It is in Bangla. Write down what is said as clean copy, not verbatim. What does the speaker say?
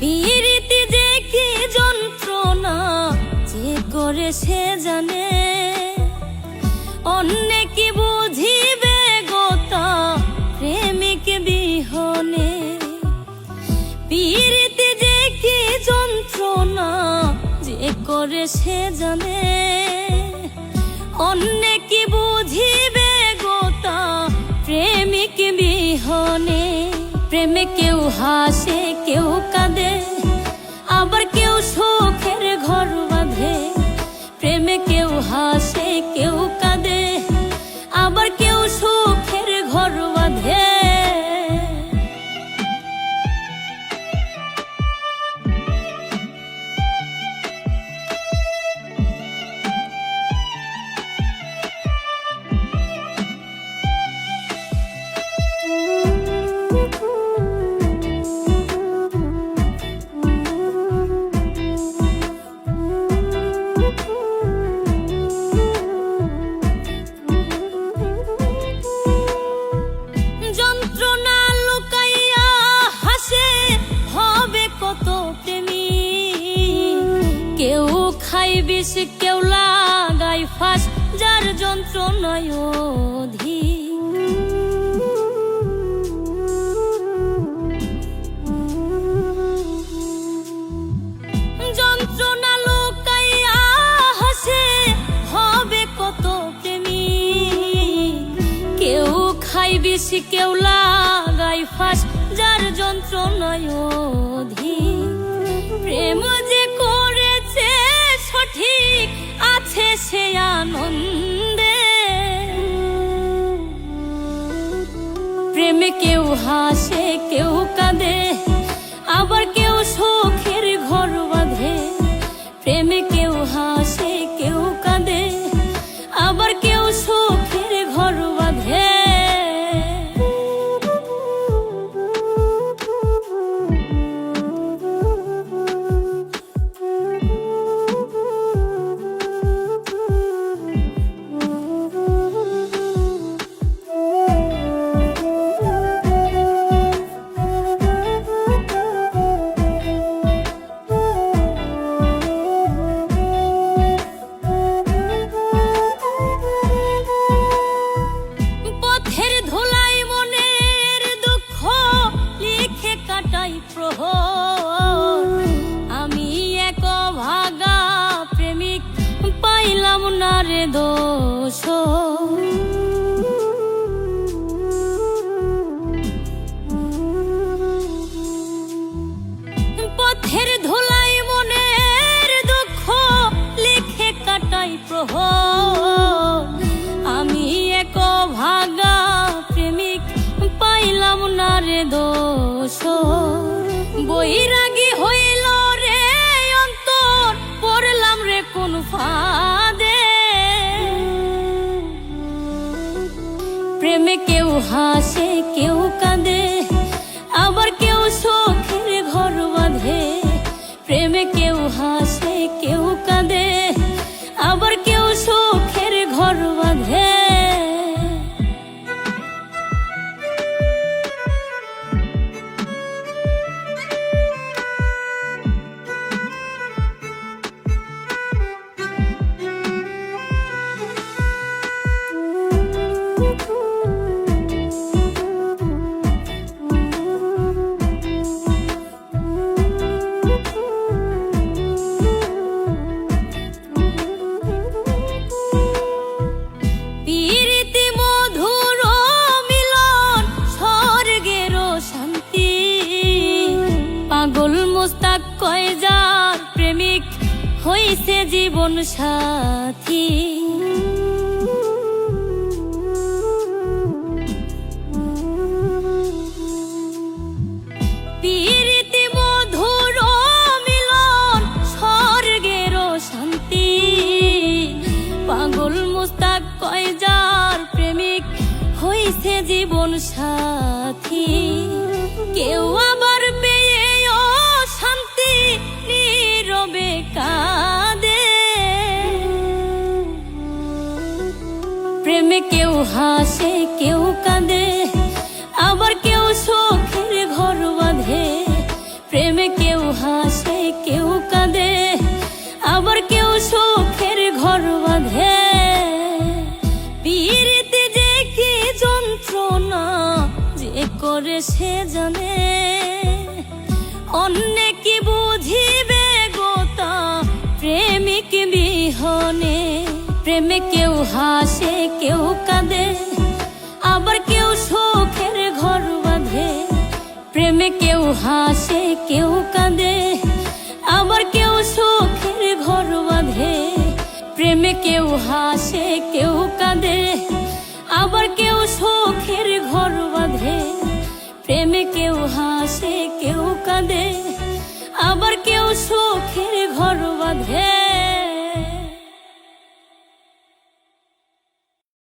পীড়িতি যে কি যন্ত্রণা যে করে সে জানে, অন্যে কি বুঝিবে গোতা প্রেমিক বিহনে। পীড়িতি যে কি যন্ত্রণা যে করে সে জানে, অন্যে কি বুঝিবে গোতা প্রেমিক বিহনে। প্রেমে কেউ হাসে কেউ কাঁদে, আবার কেউ সুখের ঘর বাঁধে। প্রেমে কেউ হাসে কেউ কাঁদে, আবার কেউ সুখের ঘর বাঁধে। বিষ কেউ লাগাই ফাঁস, যার যন্ত্রণায় অধীর। যন্ত্রণা লুকাইয়া হাসে হবে কত প্রেমিক। কেউ খাই বিষ কেউ লাগাই ফাঁস, যার যন্ত্রণায় অধীর। প্রেম যে করেছে সঠিক আছে সে আনন্দে। প্রেমে কেউ হাসে কেউ কাঁদে, আবার কেউ সুখের ঘর বাঁধে। প্রেমে কেউ হাসে কেউ কাঁদে, আবার কেউ সুখের ঘর বাঁধে। আমি এক ভাগা প্রেমিক পাইলাম না রে দোষ। পথের ধুলাই মনের দুঃখ লিখে কাটাই প্রহর। আমি এক ভাগা প্রেমিক পাইলাম না রে দোষ। বৈরাগী হইল রে অন্তর, পড়লাম রে কোন ফাঁদে। প্রেমে কেউ হাসে কেউ কাঁদে, আবার কেউ সুখের ঘর বাঁধে। প্রেমে কেউ হাসে কেউ কাঁদে, আবার কেউ সুখের ঘর বাঁধে। কয় যার প্রেমিক হইছে জীবন সাথী। পীড়িতি মধুর মিলন স্বর্গের শান্তি। পাগল মুস্তাক কয় যার প্রেমিক হইছে জীবন সাথী। কেউ আবার পেয়ে শান্তি নীরবে কাঁদে। প্রেমে কেউ হাসে কেউ কাঁদে, আবার কেউ সুখের ঘর বাঁধে। প্রেমে কেউ হাসে কেউ কাঁদে, আবার কেউ সুখের ঘর বাঁধে। পীড়িতে যে কি যন্ত্রণা যে করে সে জানে, অন্যে কি বুঝিবে গোতা প্রেমিক বিহনে। প্রেমে কেউ হাসে কেউ কাঁদে, আবার কেউ সুখের ঘর বাঁধে। প্রেমে কেউ হাসে কেউ কাঁদে, আবার কেউ সুখের ঘর বাঁধে। প্রেমে কেউ হাসে কেউ কাঁদে, আবার কেউ সুখের ঘর বাঁধে। প্রেমে কেউ হাসে কেউ কাঁদে, আবার কেউ সুখের ঘর বাঁধে।